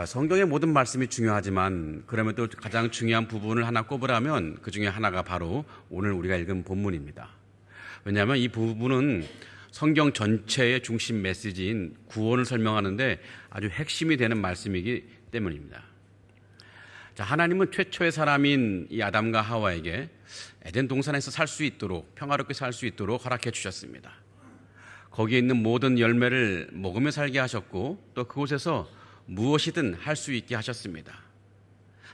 성경의 모든 말씀이 중요하지만 그러면 또 가장 중요한 부분을 하나 꼽으라면 그 중에 하나가 바로 오늘 우리가 읽은 본문입니다. 왜냐하면 이 부분은 성경 전체의 중심 메시지인 구원을 설명하는데 아주 핵심이 되는 말씀이기 때문입니다. 자, 하나님은 최초의 사람인 이 아담과 하와에게 에덴 동산에서 살 수 있도록, 평화롭게 살 수 있도록 허락해 주셨습니다. 거기에 있는 모든 열매를 먹으며 살게 하셨고 또 그곳에서 무엇이든 할 수 있게 하셨습니다.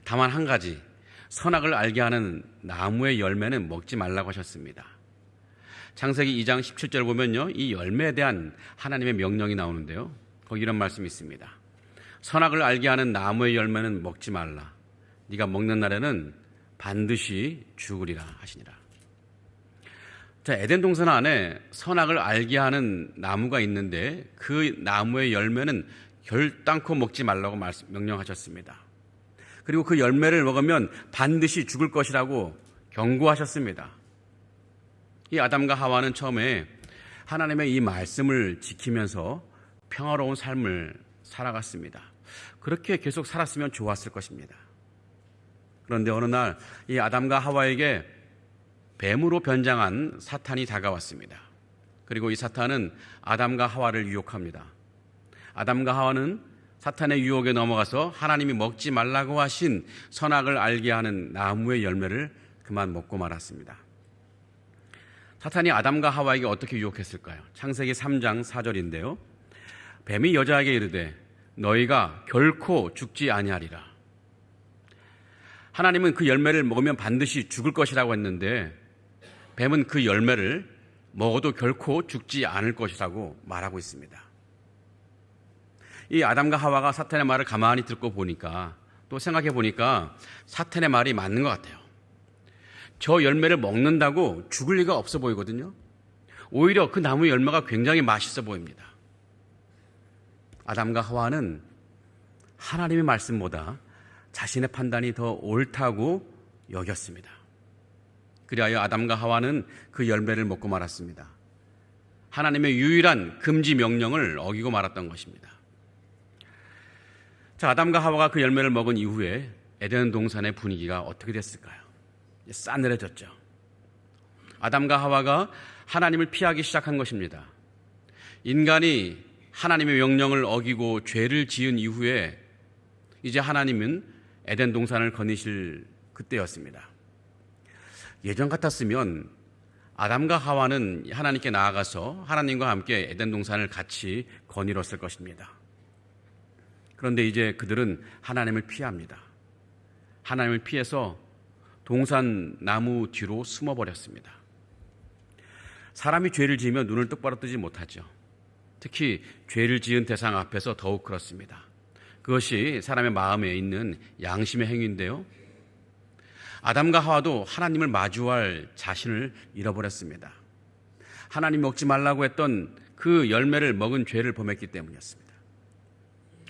다만 한 가지, 선악을 알게 하는 나무의 열매는 먹지 말라고 하셨습니다. 창세기 2장 17절 보면요, 이 열매에 대한 하나님의 명령이 나오는데요, 거기 이런 말씀이 있습니다. 선악을 알게 하는 나무의 열매는 먹지 말라. 네가 먹는 날에는 반드시 죽으리라 하시니라. 자, 에덴 동산 안에 선악을 알게 하는 나무가 있는데 그 나무의 열매는 결단코 먹지 말라고 명령하셨습니다. 그리고 그 열매를 먹으면 반드시 죽을 것이라고 경고하셨습니다. 이 아담과 하와는 처음에 하나님의 이 말씀을 지키면서 평화로운 삶을 살아갔습니다. 그렇게 계속 살았으면 좋았을 것입니다. 그런데 어느 날 이 아담과 하와에게 뱀으로 변장한 사탄이 다가왔습니다. 그리고 이 사탄은 아담과 하와를 유혹합니다. 아담과 하와는 사탄의 유혹에 넘어가서 하나님이 먹지 말라고 하신 선악을 알게 하는 나무의 열매를 그만 먹고 말았습니다. 사탄이 아담과 하와에게 어떻게 유혹했을까요? 창세기 3장 4절인데요. 뱀이 여자에게 이르되 너희가 결코 죽지 아니하리라. 하나님은 그 열매를 먹으면 반드시 죽을 것이라고 했는데 뱀은 그 열매를 먹어도 결코 죽지 않을 것이라고 말하고 있습니다. 이 아담과 하와가 사탄의 말을 가만히 듣고 보니까, 또 생각해 보니까 사탄의 말이 맞는 것 같아요. 저 열매를 먹는다고 죽을 리가 없어 보이거든요. 오히려 그 나무 열매가 굉장히 맛있어 보입니다. 아담과 하와는 하나님의 말씀보다 자신의 판단이 더 옳다고 여겼습니다. 그리하여 아담과 하와는 그 열매를 먹고 말았습니다. 하나님의 유일한 금지 명령을 어기고 말았던 것입니다. 자, 아담과 하와가 그 열매를 먹은 이후에 에덴 동산의 분위기가 어떻게 됐을까요? 싸늘해졌죠. 아담과 하와가 하나님을 피하기 시작한 것입니다. 인간이 하나님의 명령을 어기고 죄를 지은 이후에 이제 하나님은 에덴 동산을 거니실 그때였습니다. 예전 같았으면 아담과 하와는 하나님께 나아가서 하나님과 함께 에덴 동산을 같이 거닐었을 것입니다. 그런데 이제 그들은 하나님을 피합니다. 하나님을 피해서 동산 나무 뒤로 숨어버렸습니다. 사람이 죄를 지으면 눈을 똑바로 뜨지 못하죠. 특히 죄를 지은 대상 앞에서 더욱 그렇습니다. 그것이 사람의 마음에 있는 양심의 행위인데요. 아담과 하와도 하나님을 마주할 자신을 잃어버렸습니다. 하나님 먹지 말라고 했던 그 열매를 먹은 죄를 범했기 때문이었습니다.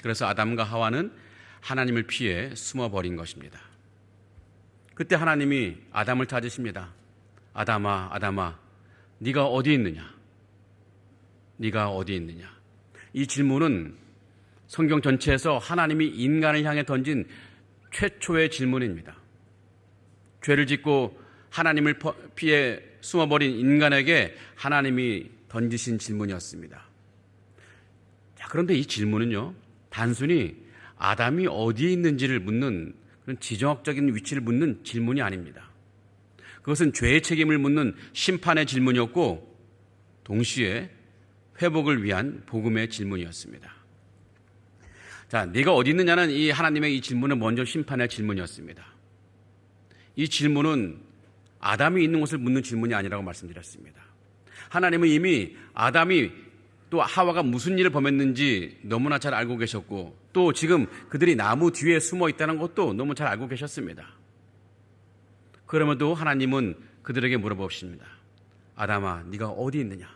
그래서 아담과 하와는 하나님을 피해 숨어버린 것입니다. 그때 하나님이 아담을 찾으십니다. 아담아, 아담아, 네가 어디 있느냐? 네가 어디 있느냐? 이 질문은 성경 전체에서 하나님이 인간을 향해 던진 최초의 질문입니다. 죄를 짓고 하나님을 피해 숨어버린 인간에게 하나님이 던지신 질문이었습니다. 자, 그런데 이 질문은요, 단순히 아담이 어디에 있는지를 묻는 그런 지정학적인 위치를 묻는 질문이 아닙니다. 그것은 죄의 책임을 묻는 심판의 질문이었고 동시에 회복을 위한 복음의 질문이었습니다. 자, 네가 어디 있느냐는 이 하나님의 이 질문은 먼저 심판의 질문이었습니다. 이 질문은 아담이 있는 곳을 묻는 질문이 아니라고 말씀드렸습니다. 하나님은 이미 아담이 또 하와가 무슨 일을 범했는지 너무나 잘 알고 계셨고 또 지금 그들이 나무 뒤에 숨어 있다는 것도 너무 잘 알고 계셨습니다. 그럼에도 하나님은 그들에게 물어보십니다. 아담아, 네가 어디 있느냐?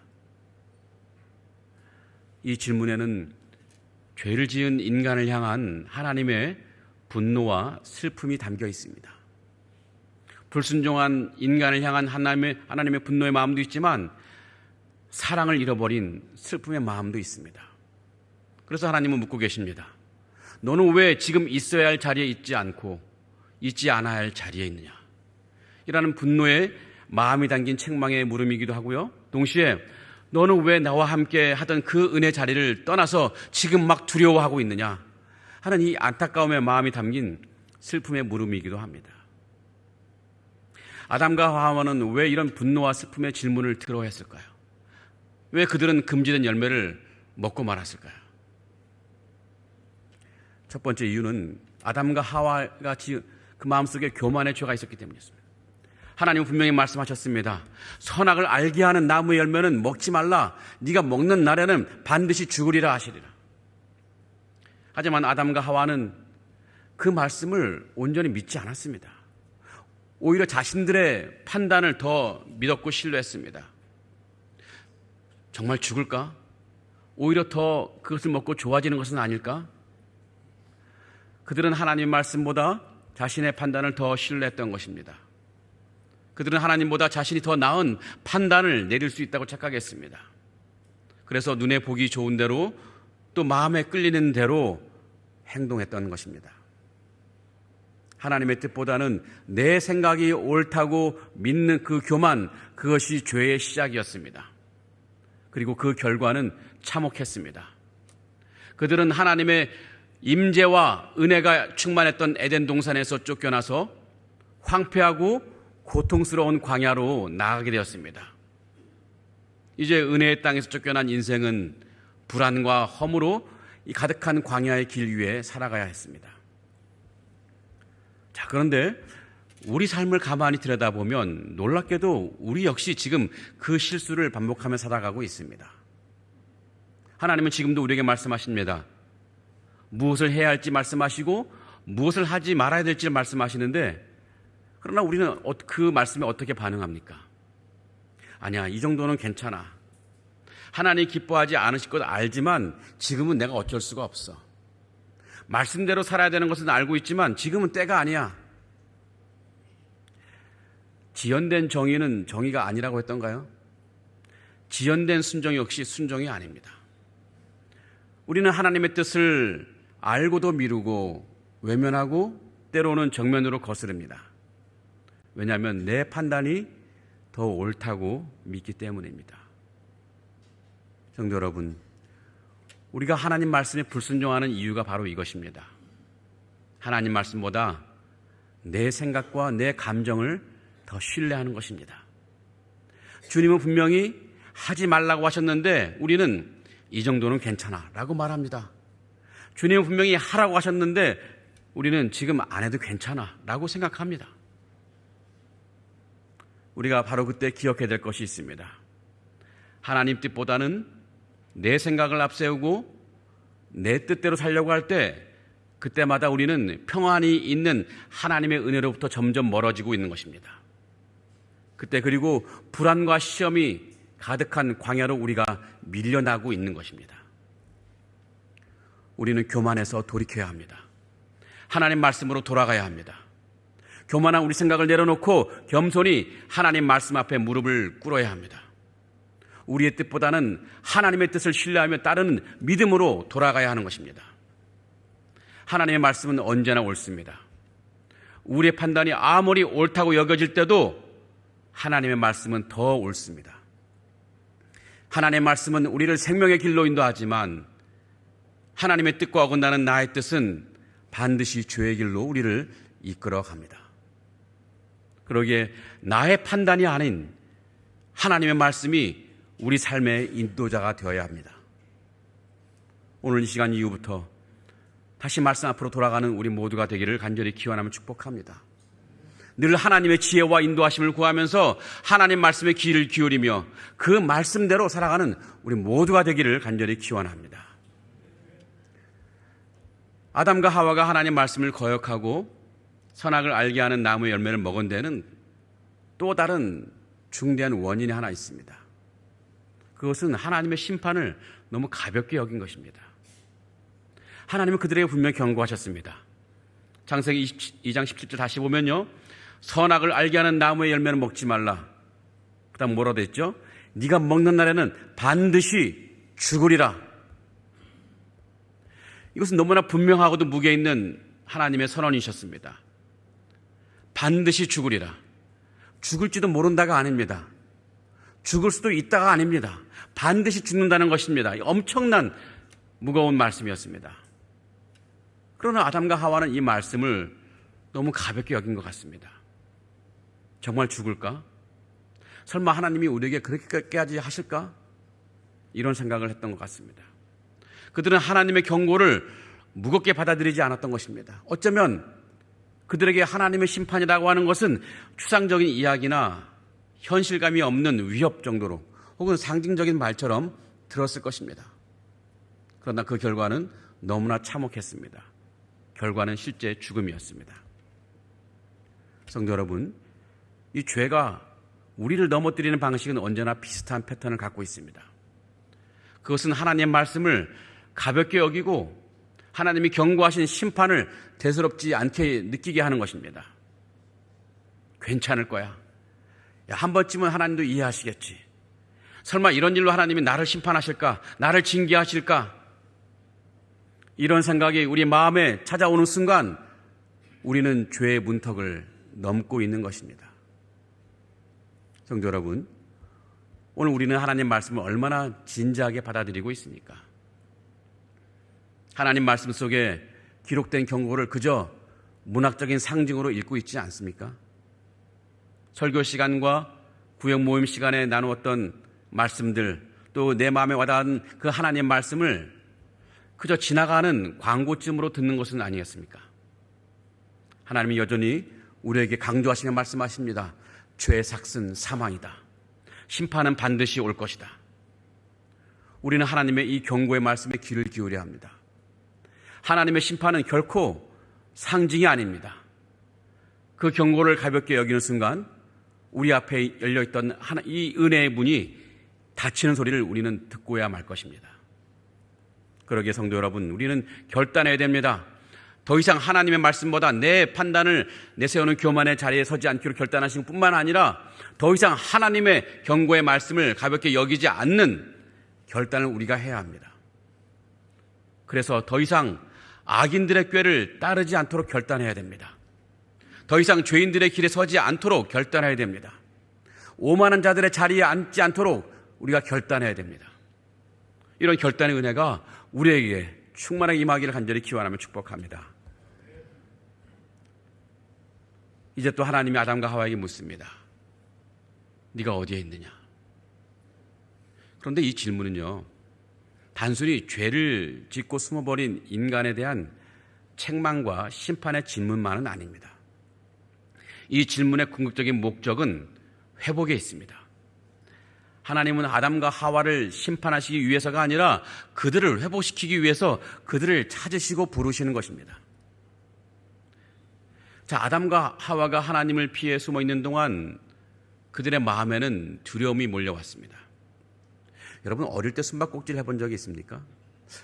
이 질문에는 죄를 지은 인간을 향한 하나님의 분노와 슬픔이 담겨 있습니다. 불순종한 인간을 향한 하나님의 분노의 마음도 있지만 사랑을 잃어버린 슬픔의 마음도 있습니다. 그래서 하나님은 묻고 계십니다. 너는 왜 지금 있어야 할 자리에 있지 않고 있지 않아야 할 자리에 있느냐? 이라는 분노에 마음이 담긴 책망의 물음이기도 하고요. 동시에 너는 왜 나와 함께 하던 그 은혜 자리를 떠나서 지금 막 두려워하고 있느냐? 하는 이 안타까움의 마음이 담긴 슬픔의 물음이기도 합니다. 아담과 하와는 왜 이런 분노와 슬픔의 질문을 들어 했을까요? 왜 그들은 금지된 열매를 먹고 말았을까요? 첫 번째 이유는 아담과 하와가 그 마음속에 교만의 죄가 있었기 때문이었습니다. 하나님은 분명히 말씀하셨습니다. 선악을 알게 하는 나무의 열매는 먹지 말라. 네가 먹는 날에는 반드시 죽으리라 하시리라. 하지만 아담과 하와는 그 말씀을 온전히 믿지 않았습니다. 오히려 자신들의 판단을 더 믿었고 신뢰했습니다. 정말 죽을까? 오히려 더 그것을 먹고 좋아지는 것은 아닐까? 그들은 하나님의 말씀보다 자신의 판단을 더 신뢰했던 것입니다. 그들은 하나님보다 자신이 더 나은 판단을 내릴 수 있다고 착각했습니다. 그래서 눈에 보기 좋은 대로 또 마음에 끌리는 대로 행동했던 것입니다. 하나님의 뜻보다는 내 생각이 옳다고 믿는 그 교만, 그것이 죄의 시작이었습니다. 그리고 그 결과는 참혹했습니다. 그들은 하나님의 임재와 은혜가 충만했던 에덴 동산에서 쫓겨나서 황폐하고 고통스러운 광야로 나아가게 되었습니다. 이제 은혜의 땅에서 쫓겨난 인생은 불안과 허무로 이 가득한 광야의 길 위에 살아가야 했습니다. 자, 그런데 우리 삶을 가만히 들여다보면 놀랍게도 우리 역시 지금 그 실수를 반복하며 살아가고 있습니다. 하나님은 지금도 우리에게 말씀하십니다. 무엇을 해야 할지 말씀하시고 무엇을 하지 말아야 될지 말씀하시는데, 그러나 우리는 그 말씀에 어떻게 반응합니까? 아니야, 이 정도는 괜찮아. 하나님이 기뻐하지 않으실 것 알지만 지금은 내가 어쩔 수가 없어. 말씀대로 살아야 되는 것은 알고 있지만 지금은 때가 아니야. 지연된 정의는 정의가 아니라고 했던가요? 지연된 순종 역시 순종이 아닙니다. 우리는 하나님의 뜻을 알고도 미루고 외면하고 때로는 정면으로 거스릅니다. 왜냐하면 내 판단이 더 옳다고 믿기 때문입니다. 성도 여러분, 우리가 하나님 말씀에 불순종하는 이유가 바로 이것입니다. 하나님 말씀보다 내 생각과 내 감정을 더 신뢰하는 것입니다. 주님은 분명히 하지 말라고 하셨는데 우리는 이 정도는 괜찮아 라고 말합니다. 주님은 분명히 하라고 하셨는데 우리는 지금 안 해도 괜찮아 라고 생각합니다. 우리가 바로 그때 기억해야 될 것이 있습니다. 하나님 뜻보다는 내 생각을 앞세우고 내 뜻대로 살려고 할 때 그때마다 우리는 평안이 있는 하나님의 은혜로부터 점점 멀어지고 있는 것입니다. 그때 그리고 불안과 시험이 가득한 광야로 우리가 밀려나고 있는 것입니다. 우리는 교만해서 돌이켜야 합니다. 하나님 말씀으로 돌아가야 합니다. 교만한 우리 생각을 내려놓고 겸손히 하나님 말씀 앞에 무릎을 꿇어야 합니다. 우리의 뜻보다는 하나님의 뜻을 신뢰하며 따르는 믿음으로 돌아가야 하는 것입니다. 하나님의 말씀은 언제나 옳습니다. 우리의 판단이 아무리 옳다고 여겨질 때도 하나님의 말씀은 더 옳습니다. 하나님의 말씀은 우리를 생명의 길로 인도하지만 하나님의 뜻과 어긋나는 나의 뜻은 반드시 죄의 길로 우리를 이끌어 갑니다. 그러기에 나의 판단이 아닌 하나님의 말씀이 우리 삶의 인도자가 되어야 합니다. 오늘 이 시간 이후부터 다시 말씀 앞으로 돌아가는 우리 모두가 되기를 간절히 기원하며 축복합니다. 늘 하나님의 지혜와 인도하심을 구하면서 하나님 말씀에 귀를 기울이며 그 말씀대로 살아가는 우리 모두가 되기를 간절히 기원합니다. 아담과 하와가 하나님 말씀을 거역하고 선악을 알게 하는 나무의 열매를 먹은 데는 또 다른 중대한 원인이 하나 있습니다. 그것은 하나님의 심판을 너무 가볍게 여긴 것입니다. 하나님은 그들에게 분명히 경고하셨습니다. 창세기 2장 17절 다시 보면요, 선악을 알게 하는 나무의 열매는 먹지 말라. 그 다음 뭐라고 했죠? 네가 먹는 날에는 반드시 죽으리라. 이것은 너무나 분명하고도 무게 있는 하나님의 선언이셨습니다. 반드시 죽으리라. 죽을지도 모른다가 아닙니다. 죽을 수도 있다가 아닙니다. 반드시 죽는다는 것입니다. 엄청난 무거운 말씀이었습니다. 그러나 아담과 하와는 이 말씀을 너무 가볍게 여긴 것 같습니다. 정말 죽을까? 설마 하나님이 우리에게 그렇게까지 하실까? 이런 생각을 했던 것 같습니다. 그들은 하나님의 경고를 무겁게 받아들이지 않았던 것입니다. 어쩌면 그들에게 하나님의 심판이라고 하는 것은 추상적인 이야기나 현실감이 없는 위협 정도로 혹은 상징적인 말처럼 들었을 것입니다. 그러나 그 결과는 너무나 참혹했습니다. 결과는 실제 죽음이었습니다. 성도 여러분, 이 죄가 우리를 넘어뜨리는 방식은 언제나 비슷한 패턴을 갖고 있습니다. 그것은 하나님의 말씀을 가볍게 여기고 하나님이 경고하신 심판을 대수롭지 않게 느끼게 하는 것입니다. 괜찮을 거야. 야, 한 번쯤은 하나님도 이해하시겠지. 설마 이런 일로 하나님이 나를 심판하실까? 나를 징계하실까? 이런 생각이 우리 마음에 찾아오는 순간 우리는 죄의 문턱을 넘고 있는 것입니다. 성도 여러분, 오늘 우리는 하나님 말씀을 얼마나 진지하게 받아들이고 있습니까? 하나님 말씀 속에 기록된 경고를 그저 문학적인 상징으로 읽고 있지 않습니까? 설교 시간과 구역 모임 시간에 나누었던 말씀들, 또 내 마음에 와닿은 그 하나님 말씀을 그저 지나가는 광고쯤으로 듣는 것은 아니겠습니까? 하나님이 여전히 우리에게 강조하시며 말씀하십니다. 죄의 삭은 사망이다. 심판은 반드시 올 것이다. 우리는 하나님의 이 경고의 말씀에 귀를 기울여야 합니다. 하나님의 심판은 결코 상징이 아닙니다. 그 경고를 가볍게 여기는 순간 우리 앞에 열려있던 이 은혜의 문이 닫히는 소리를 우리는 듣고야 말 것입니다. 그러기에 성도 여러분, 우리는 결단해야 됩니다. 더 이상 하나님의 말씀보다 내 판단을 내세우는 교만의 자리에 서지 않기로 결단하신 뿐만 아니라 더 이상 하나님의 경고의 말씀을 가볍게 여기지 않는 결단을 우리가 해야 합니다. 그래서 더 이상 악인들의 꾀를 따르지 않도록 결단해야 됩니다. 더 이상 죄인들의 길에 서지 않도록 결단해야 됩니다. 오만한 자들의 자리에 앉지 않도록 우리가 결단해야 됩니다. 이런 결단의 은혜가 우리에게 충만하게 임하기를 간절히 기원하며 축복합니다. 이제 또 하나님이 아담과 하와에게 묻습니다. 네가 어디에 있느냐? 그런데 이 질문은요, 단순히 죄를 짓고 숨어버린 인간에 대한 책망과 심판의 질문만은 아닙니다. 이 질문의 궁극적인 목적은 회복에 있습니다. 하나님은 아담과 하와를 심판하시기 위해서가 아니라 그들을 회복시키기 위해서 그들을 찾으시고 부르시는 것입니다. 자, 아담과 하와가 하나님을 피해 숨어 있는 동안 그들의 마음에는 두려움이 몰려왔습니다. 여러분, 어릴 때 숨바꼭질 해본 적이 있습니까?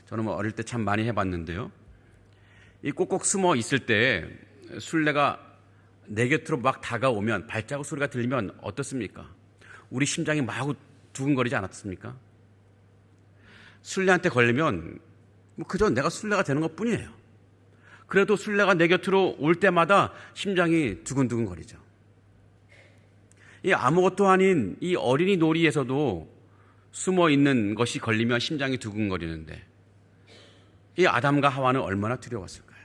저는 어릴 때 참 많이 해봤는데요. 이 꼭꼭 숨어 있을 때 술래가 내 곁으로 막 다가오면, 발자국 소리가 들리면 어떻습니까? 우리 심장이 마구 두근거리지 않았습니까? 술래한테 걸리면 그저 내가 술래가 되는 것 뿐이에요. 그래도 술래가 내 곁으로 올 때마다 심장이 두근두근거리죠. 이 아무것도 아닌 이 어린이 놀이에서도 숨어 있는 것이 걸리면 심장이 두근거리는데 이 아담과 하와는 얼마나 두려웠을까요?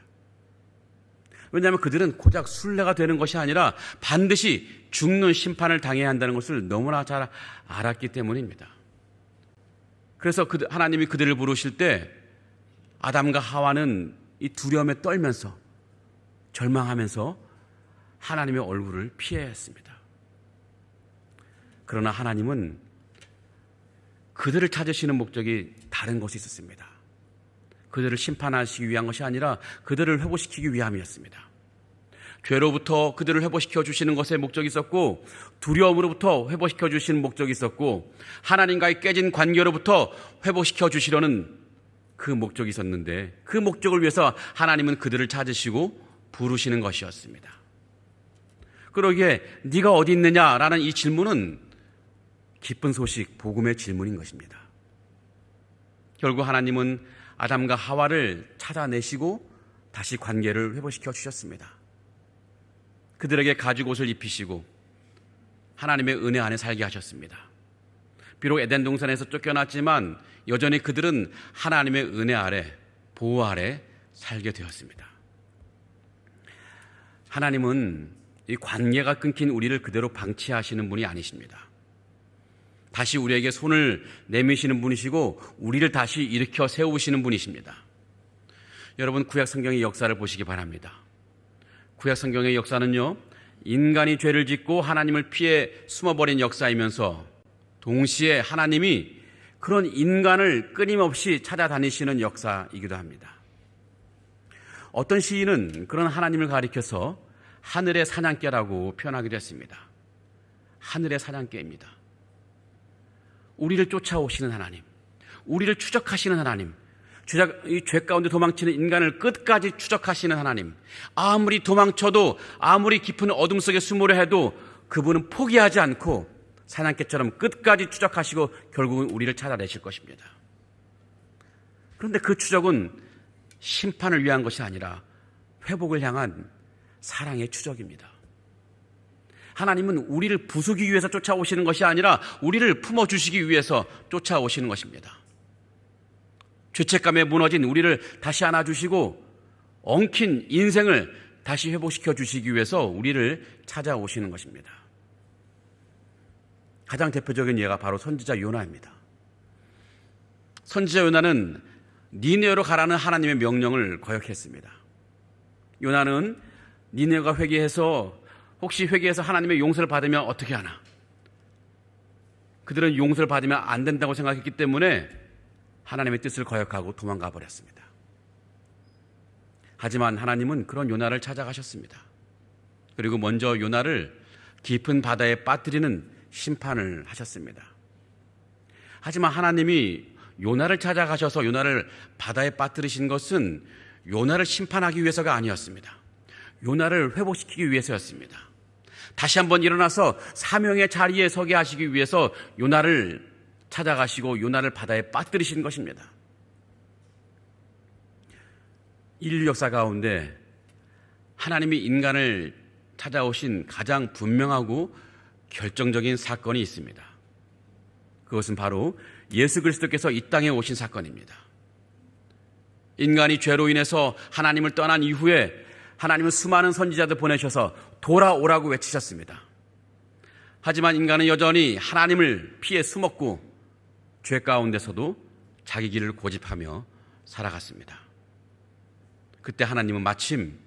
왜냐하면 그들은 고작 술래가 되는 것이 아니라 반드시 죽는 심판을 당해야 한다는 것을 너무나 잘 알았기 때문입니다. 그래서 하나님이 그들을 부르실 때 아담과 하와는 이 두려움에 떨면서 절망하면서 하나님의 얼굴을 피해야 했습니다. 그러나 하나님은 그들을 찾으시는 목적이 다른 것이 있었습니다. 그들을 심판하시기 위한 것이 아니라 그들을 회복시키기 위함이었습니다. 죄로부터 그들을 회복시켜 주시는 것에 목적이 있었고, 두려움으로부터 회복시켜 주시는 목적이 있었고, 하나님과의 깨진 관계로부터 회복시켜 주시려는 그 목적이 있었는데, 그 목적을 위해서 하나님은 그들을 찾으시고 부르시는 것이었습니다. 그러기에 네가 어디 있느냐라는 이 질문은 기쁜 소식, 복음의 질문인 것입니다. 결국 하나님은 아담과 하와를 찾아내시고 다시 관계를 회복시켜 주셨습니다. 그들에게 가죽옷을 입히시고 하나님의 은혜 안에 살게 하셨습니다. 비록 에덴 동산에서 쫓겨났지만 여전히 그들은 하나님의 은혜 아래, 보호 아래 살게 되었습니다. 하나님은 이 관계가 끊긴 우리를 그대로 방치하시는 분이 아니십니다. 다시 우리에게 손을 내미시는 분이시고 우리를 다시 일으켜 세우시는 분이십니다. 여러분, 구약 성경의 역사를 보시기 바랍니다. 구약 성경의 역사는요, 인간이 죄를 짓고 하나님을 피해 숨어버린 역사이면서 동시에 하나님이 그런 인간을 끊임없이 찾아다니시는 역사이기도 합니다. 어떤 시인은 그런 하나님을 가리켜서 하늘의 사냥개라고 표현하기도 했습니다. 하늘의 사냥개입니다. 우리를 쫓아오시는 하나님, 우리를 추적하시는 하나님, 이 죄 가운데 도망치는 인간을 끝까지 추적하시는 하나님, 아무리 도망쳐도 아무리 깊은 어둠 속에 숨으려 해도 그분은 포기하지 않고 사냥개처럼 끝까지 추적하시고 결국은 우리를 찾아내실 것입니다. 그런데 그 추적은 심판을 위한 것이 아니라 회복을 향한 사랑의 추적입니다. 하나님은 우리를 부수기 위해서 쫓아오시는 것이 아니라 우리를 품어주시기 위해서 쫓아오시는 것입니다. 죄책감에 무너진 우리를 다시 안아주시고 엉킨 인생을 다시 회복시켜 주시기 위해서 우리를 찾아오시는 것입니다. 가장 대표적인 예가 바로 선지자 요나입니다. 선지자 요나는 니느웨로 가라는 하나님의 명령을 거역했습니다. 요나는 니느웨가 회개해서 혹시 회개해서 하나님의 용서를 받으면 어떻게 하나? 그들은 용서를 받으면 안 된다고 생각했기 때문에 하나님의 뜻을 거역하고 도망가 버렸습니다. 하지만 하나님은 그런 요나를 찾아가셨습니다. 그리고 먼저 요나를 깊은 바다에 빠뜨리는 심판을 하셨습니다. 하지만 하나님이 요나를 찾아가셔서 요나를 바다에 빠뜨리신 것은 요나를 심판하기 위해서가 아니었습니다. 요나를 회복시키기 위해서였습니다. 다시 한번 일어나서 사명의 자리에 서게 하시기 위해서 요나를 찾아가시고 요나를 바다에 빠뜨리신 것입니다. 인류 역사 가운데 하나님이 인간을 찾아오신 가장 분명하고 결정적인 사건이 있습니다. 그것은 바로 예수 그리스도께서 이 땅에 오신 사건입니다. 인간이 죄로 인해서 하나님을 떠난 이후에 하나님은 수많은 선지자들 보내셔서 돌아오라고 외치셨습니다. 하지만 인간은 여전히 하나님을 피해 숨었고 죄 가운데서도 자기 길을 고집하며 살아갔습니다. 그때 하나님은 마침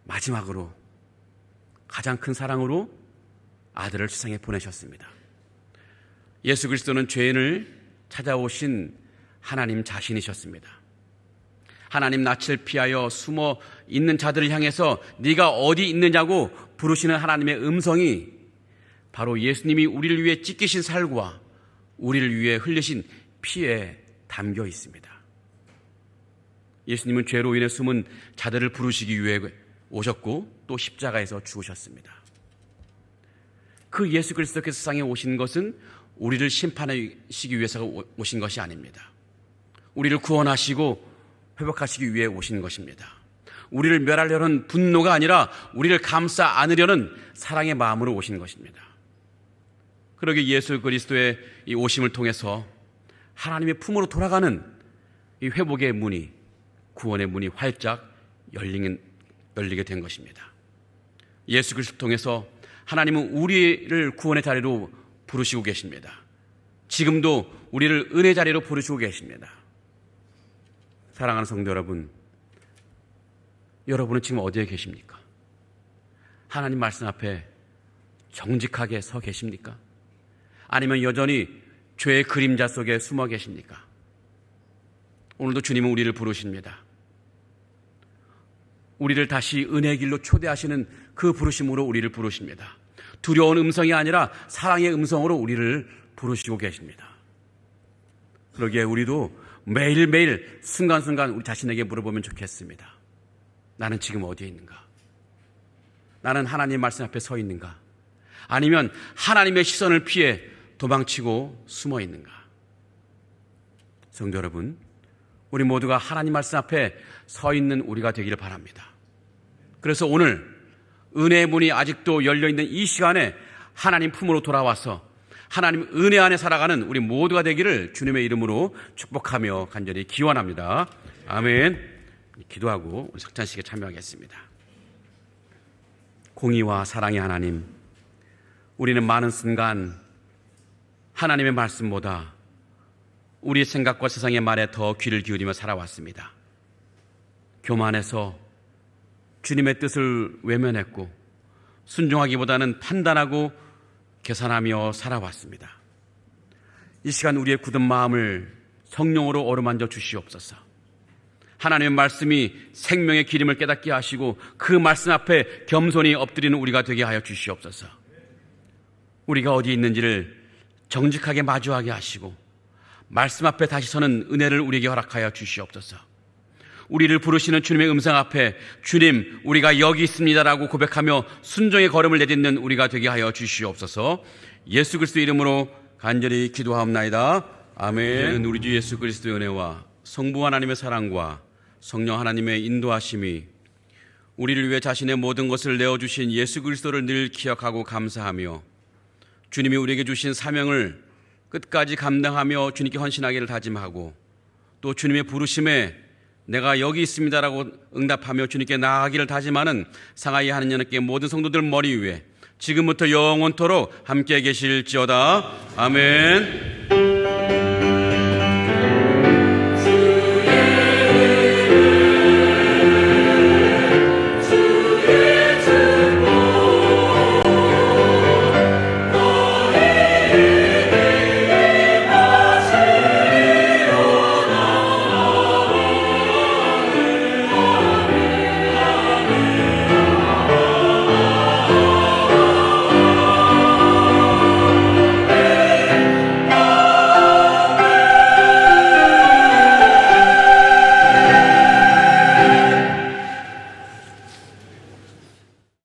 마지막으로 가장 큰 사랑으로 아들을 세상에 보내셨습니다. 예수 그리스도는 죄인을 찾아오신 하나님 자신이셨습니다. 하나님 낯을 피하여 숨어 있는 자들을 향해서 네가 어디 있느냐고 부르시는 하나님의 음성이 바로 예수님이 우리를 위해 찢기신 살과 우리를 위해 흘리신 피에 담겨 있습니다. 예수님은 죄로 인해 숨은 자들을 부르시기 위해 오셨고 또 십자가에서 죽으셨습니다. 그 예수 그리스도께서 세상에 오신 것은 우리를 심판하시기 위해서 오신 것이 아닙니다. 우리를 구원하시고 회복하시기 위해 오신 것입니다. 우리를 멸하려는 분노가 아니라 우리를 감싸 안으려는 사랑의 마음으로 오신 것입니다. 그러기에 예수 그리스도의 이 오심을 통해서 하나님의 품으로 돌아가는 이 회복의 문이, 구원의 문이 활짝 열리게 된 것입니다. 예수 그리스도를 통해서 하나님은 우리를 구원의 자리로 부르시고 계십니다. 지금도 우리를 은혜 자리로 부르시고 계십니다. 사랑하는 성도 여러분, 여러분은 지금 어디에 계십니까? 하나님 말씀 앞에 정직하게 서 계십니까? 아니면 여전히 죄의 그림자 속에 숨어 계십니까? 오늘도 주님은 우리를 부르십니다. 우리를 다시 은혜의 길로 초대하시는 그 부르심으로 우리를 부르십니다. 두려운 음성이 아니라 사랑의 음성으로 우리를 부르시고 계십니다. 그러기에 우리도 매일매일 순간순간 우리 자신에게 물어보면 좋겠습니다. 나는 지금 어디에 있는가? 나는 하나님 말씀 앞에 서 있는가? 아니면 하나님의 시선을 피해 도망치고 숨어 있는가? 성도 여러분, 우리 모두가 하나님 말씀 앞에 서 있는 우리가 되기를 바랍니다. 그래서 오늘 은혜의 문이 아직도 열려있는 이 시간에 하나님 품으로 돌아와서 하나님 은혜 안에 살아가는 우리 모두가 되기를 주님의 이름으로 축복하며 간절히 기원합니다. 아멘. 기도하고 석찬식에 참여하겠습니다. 공의와 사랑의 하나님, 우리는 많은 순간 하나님의 말씀보다 우리 생각과 세상의 말에 더 귀를 기울이며 살아왔습니다. 교만해서 주님의 뜻을 외면했고 순종하기보다는 판단하고 계산하며 살아왔습니다. 이 시간 우리의 굳은 마음을 성령으로 어루만져 주시옵소서. 하나님의 말씀이 생명의 기림을 깨닫게 하시고 그 말씀 앞에 겸손히 엎드리는 우리가 되게 하여 주시옵소서. 우리가 어디 있는지를 정직하게 마주하게 하시고 말씀 앞에 다시 서는 은혜를 우리에게 허락하여 주시옵소서. 우리를 부르시는 주님의 음성 앞에 주님, 우리가 여기 있습니다라고 고백하며 순종의 걸음을 내딛는 우리가 되게 하여 주시옵소서. 예수 그리스도 이름으로 간절히 기도하옵나이다. 아멘. 우리 주 예수 그리스도의 은혜와 성부 하나님의 사랑과 성령 하나님의 인도하심이 우리를 위해 자신의 모든 것을 내어주신 예수 그리스도를 늘 기억하고 감사하며 주님이 우리에게 주신 사명을 끝까지 감당하며 주님께 헌신하기를 다짐하고 또 주님의 부르심에 내가 여기 있습니다라고 응답하며 주님께 나아가기를 다짐하는 상하이 하느님께 모든 성도들 머리 위에 지금부터 영원토록 함께 계실지어다. 아멘.